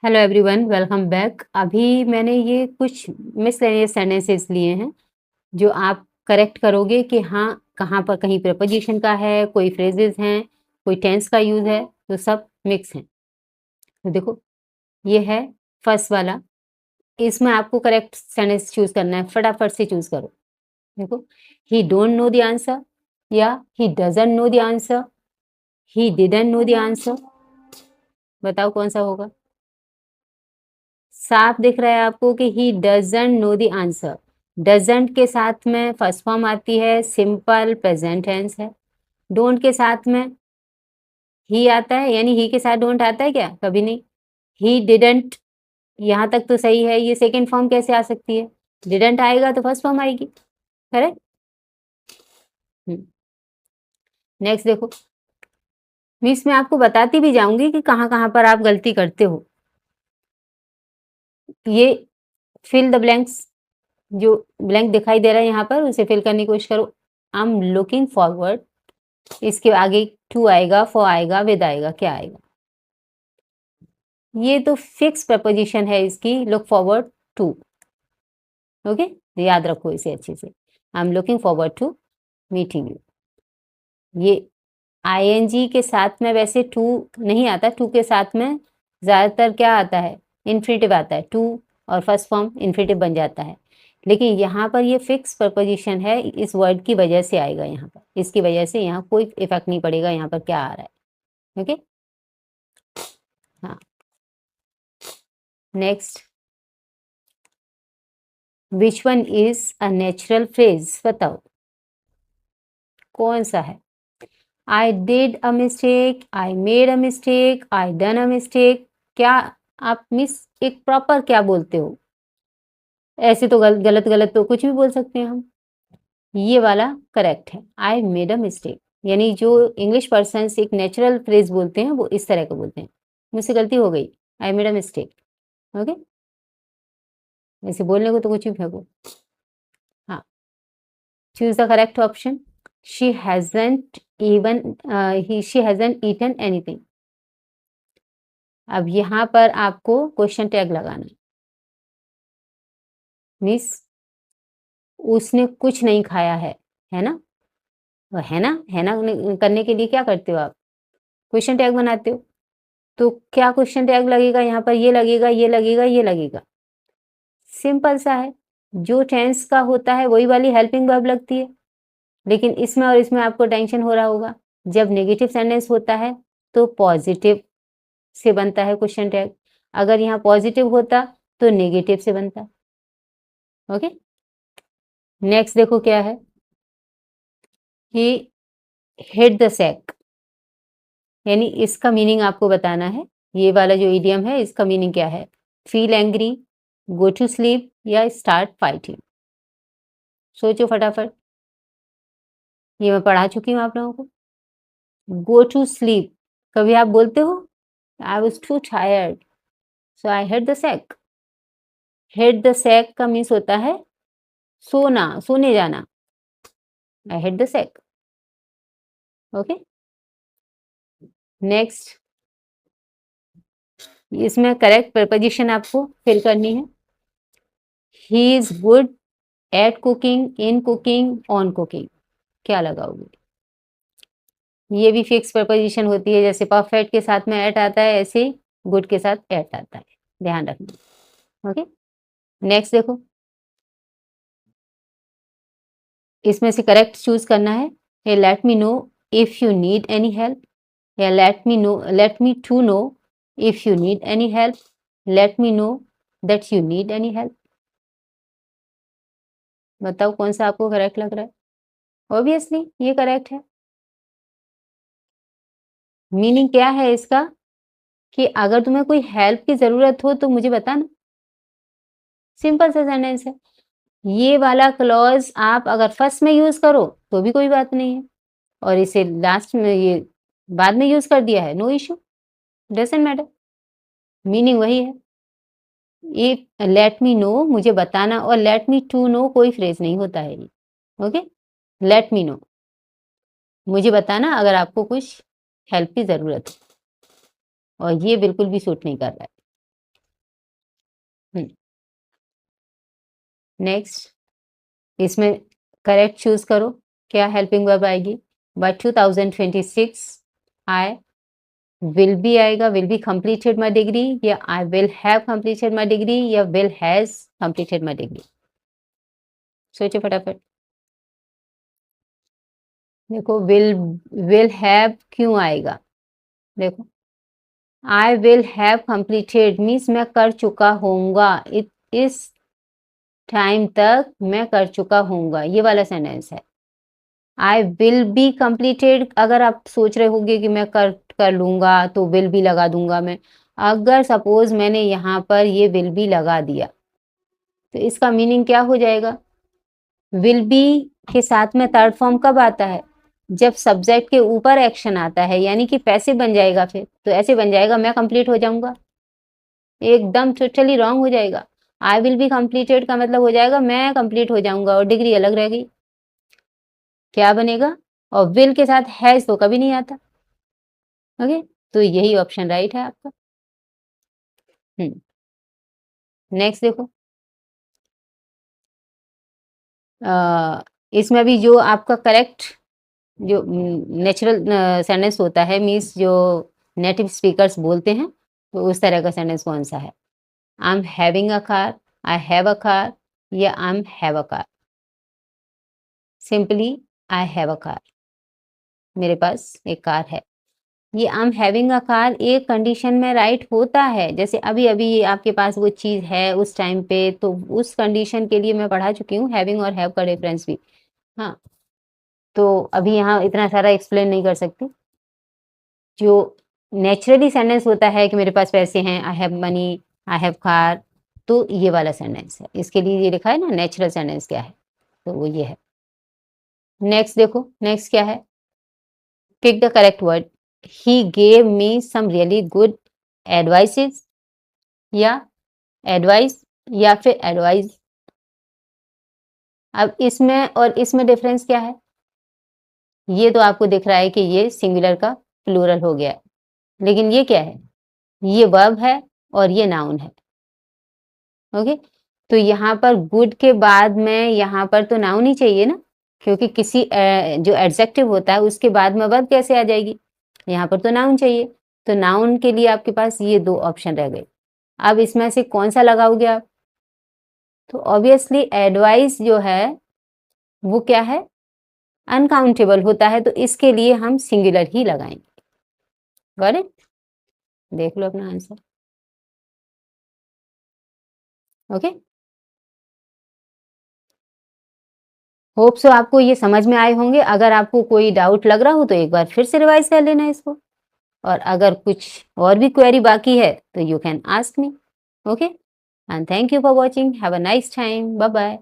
Hello everyone, welcome back. अभी मैंने ये कुछ मिसलेनियस सेंटेंसेस लिए हैं जो आप करेक्ट करोगे कि हाँ, कहाँ पर कहीं प्रीपोजिशन का है, कोई फ्रेजेस हैं, कोई टेंस का यूज है, तो सब मिक्स हैं। तो देखो, ये है फर्स्ट वाला। इसमें आपको करेक्ट सेंटेंस चूज करना है, फटाफट से चूज करो। देखो, he don't know the answer या he doesn't know the answer, he didn't know the answer. बताओ कौन सा होगा। साफ दिख रहा है आपको कि ही doesn't know the answer. Doesn't के साथ में फर्स्ट फॉर्म आती है, सिंपल प्रेजेंट टेंस है। डोंट के साथ में ही आता है, यानी ही के साथ डोंट आता है क्या? कभी नहीं। ही डिडंट, यहां तक तो सही है। ये सेकेंड फॉर्म कैसे आ सकती है? डिडंट आएगा तो फर्स्ट फॉर्म आएगी। करेक्ट। नेक्स्ट देखो, मिस मैं आपको बताती भी जाऊंगी कि कहाँ कहाँ पर आप गलती करते हो। ये फिल द ब्लैंक्स, जो ब्लैंक दिखाई दे रहा है यहाँ पर, उसे फिल करने की कोशिश करो। आई एम लुकिंग फॉरवर्ड, इसके आगे टू आएगा, फॉर आएगा, विद आएगा, क्या आएगा? ये तो फिक्स प्रपोजिशन है इसकी, लुक फॉरवर्ड टू। ओके, याद रखो इसे अच्छे से। I am looking forward to meeting you. ये आईएनजी के साथ में वैसे टू नहीं आता, टू के साथ में ज्यादातर क्या आता है? इन्फिनेटिव आता है। टू और फर्स्ट फॉर्म इन्फिनेटिव बन जाता है। लेकिन यहाँ पर ये फिक्स प्रपोजिशन है, इस वर्ड की वजह से आएगा यहाँ पर। इसकी वजह से यहाँ कोई इफेक्ट नहीं पड़ेगा यहाँ पर क्या आ रहा है। ओके, हाँ। Next, which one is a natural phrase? बताओ कौन सा है। I did a mistake, I made a mistake, I done a mistake. क्या आप मिस एक प्रॉपर क्या बोलते हो? ऐसे तो गलत गलत तो कुछ भी बोल सकते हैं हम। ये वाला करेक्ट है, आई मेड अ मिस्टेक। यानी जो इंग्लिश पर्सन एक नेचुरल फ्रेज बोलते हैं वो इस तरह का बोलते हैं, मुझसे गलती हो गई, I made a mistake. Okay, ऐसे बोलने को तो कुछ भी फेंको। हाँ, choose the correct option. She hasn't even she hasn't eaten anything. अब यहाँ पर आपको क्वेश्चन टैग लगाना है। मिस, उसने कुछ नहीं खाया है ना? वो है ना करने के लिए क्या करते हो आप? क्वेश्चन टैग बनाते हो। तो क्या क्वेश्चन टैग लगेगा यहाँ पर? ये लगेगा, ये लगेगा, ये लगेगा। सिंपल सा है, जो टेंस का होता है वही वाली हेल्पिंग वर्ब लगती है। लेकिन इसमें और इसमें आपको टेंशन हो रहा होगा। जब नेगेटिव सेंटेंस होता है तो पॉजिटिव से बनता है क्वेश्चन टैग, अगर यहाँ पॉजिटिव होता तो नेगेटिव से बनता। ओके, नेक्स्ट देखो क्या है। ही हिट द सैक, यानी इसका मीनिंग आपको बताना है। ये वाला जो इडियम है इसका मीनिंग क्या है? Feel angry, go to sleep या स्टार्ट फाइटिंग। सोचो फटाफट, ये मैं पढ़ा चुकी हूँ आप लोगों को। गो टू स्लीप कभी आप बोलते हो? I was too tired so I hit the sack. Hit the sack का मीन्स होता है सोना, सोने जाना। I hit the sack. Okay, next, इसमें करेक्ट प्रपोजिशन आपको फिल करनी है। He is good at cooking, in cooking, on cooking. क्या लगाओगे? ये भी फिक्स प्रपोजिशन होती है, जैसे परफेक्ट के साथ में एट आता है ऐसे ही गुड के साथ एट आता है, ध्यान रखना। ओके, नेक्स्ट देखो, इसमें से करेक्ट चूज करना है। ये let me know if you need any help, या let me to know if you need any help, let me know that you need any help. बताओ कौन सा आपको करेक्ट लग रहा है? ऑब्वियसली ये करेक्ट है। मीनिंग क्या है इसका? कि अगर तुम्हें कोई हेल्प की जरूरत हो तो मुझे बताना। सिंपल सा सेंटेंस है। ये वाला क्लॉज आप अगर फर्स्ट में यूज करो तो भी कोई बात नहीं है, और इसे लास्ट में, ये बाद में यूज कर दिया है, no issue, doesn't matter, meaning वही है। ये लेट मी नो मुझे बताना, और लेट मी टू नो कोई फ्रेज नहीं होता है ये। ओके, लेट मी नो मुझे बताना अगर आपको कुछ हेल्प की जरूरत है, और ये बिल्कुल भी सूट नहीं कर रहा है। नेक्स्ट, इसमें करेक्ट चूज करो, क्या हेल्पिंग वर्ब आएगी। बाय 2026 आई विल बी आएगा, will be completed my degree, या I will have completed my degree, या will has completed my degree. सोचो फटाफट। देखो विल हैव क्यों आएगा, देखो I will have completed means मैं कर चुका होऊंगा, इस टाइम तक मैं कर चुका होऊंगा, ये वाला सेंटेंस है। आई विल बी कंप्लीटेड, अगर आप सोच रहे होंगे कि मैं कर लूंगा तो विल बी लगा दूंगा मैं। अगर सपोज मैंने यहाँ पर ये विल बी लगा दिया तो इसका मीनिंग क्या हो जाएगा। विल बी के साथ में थर्ड फॉर्म कब आता है, जब सब्जेक्ट के ऊपर एक्शन आता है, यानी कि पैसिव बन जाएगा। फिर तो ऐसे बन जाएगा मैं कंप्लीट हो जाऊंगा, एकदम टोटली रॉन्ग हो जाएगा। आई विल बी कंप्लीटेड का मतलब हो जाएगा मैं कंप्लीट हो जाऊंगा और डिग्री अलग रह गई, क्या बनेगा। और विल के साथ हैज तो कभी नहीं आता। ओके, तो यही ऑप्शन राइट है आपका। नेक्स्ट देखो, इसमें भी जो आपका करेक्ट जो नेचुरल सेंटेंस होता है, मीन्स जो नेटिव स्पीकर्स बोलते हैं, तो उस तरह का सेंटेंस कौन सा है। I am having a car, I have a car, या I am have a car. Simply I have a car, मेरे पास एक कार है। ये I am having a car एक कंडीशन में राइट होता है, जैसे अभी अभी आपके पास वो चीज़ है उस टाइम पे, तो उस कंडीशन के लिए मैं पढ़ा चुकी हूँ हैविंग और हैव का डिफरेंस भी। हाँ, तो अभी यहाँ इतना सारा एक्सप्लेन नहीं कर सकती। जो नेचुरली सेंटेंस होता है कि मेरे पास पैसे हैं, I have money, I have car, तो ये वाला सेंटेंस है। इसके लिए ये लिखा है ना नेचुरल सेंटेंस क्या है, तो वो ये है। नेक्स्ट देखो, नेक्स्ट क्या है, pick the correct word. He gave me some really good advices, या एडवाइस, या फिर एडवाइस। अब इसमें और इसमें डिफरेंस क्या है, ये तो आपको दिख रहा है कि ये सिंगुलर का प्लूरल हो गया, लेकिन ये क्या है, ये वर्ब है और ये नाउन है। ओके, तो यहाँ पर गुड के बाद में यहाँ पर तो नाउन ही चाहिए ना, क्योंकि किसी जो एडजेक्टिव होता है उसके बाद में वर्ब कैसे आ जाएगी, यहाँ पर तो नाउन चाहिए। तो नाउन के लिए आपके पास ये दो ऑप्शन रह गए। अब इसमें से कौन सा लगाओगे आप, तो ऑब्वियसली एडवाइस जो है वो क्या है, अनकाउंटेबल होता है, तो इसके लिए हम सिंगुलर ही लगाएंगे। गॉट इट, देख लो अपना आंसर। ओके, होप सो आपको ये समझ में आए होंगे। अगर आपको कोई डाउट लग रहा हो तो एक बार फिर से रिवाइज कर लेना इसको, और अगर कुछ और भी क्वेरी बाकी है तो you can ask me. Okay, and thank you for watching, have a nice time, bye bye.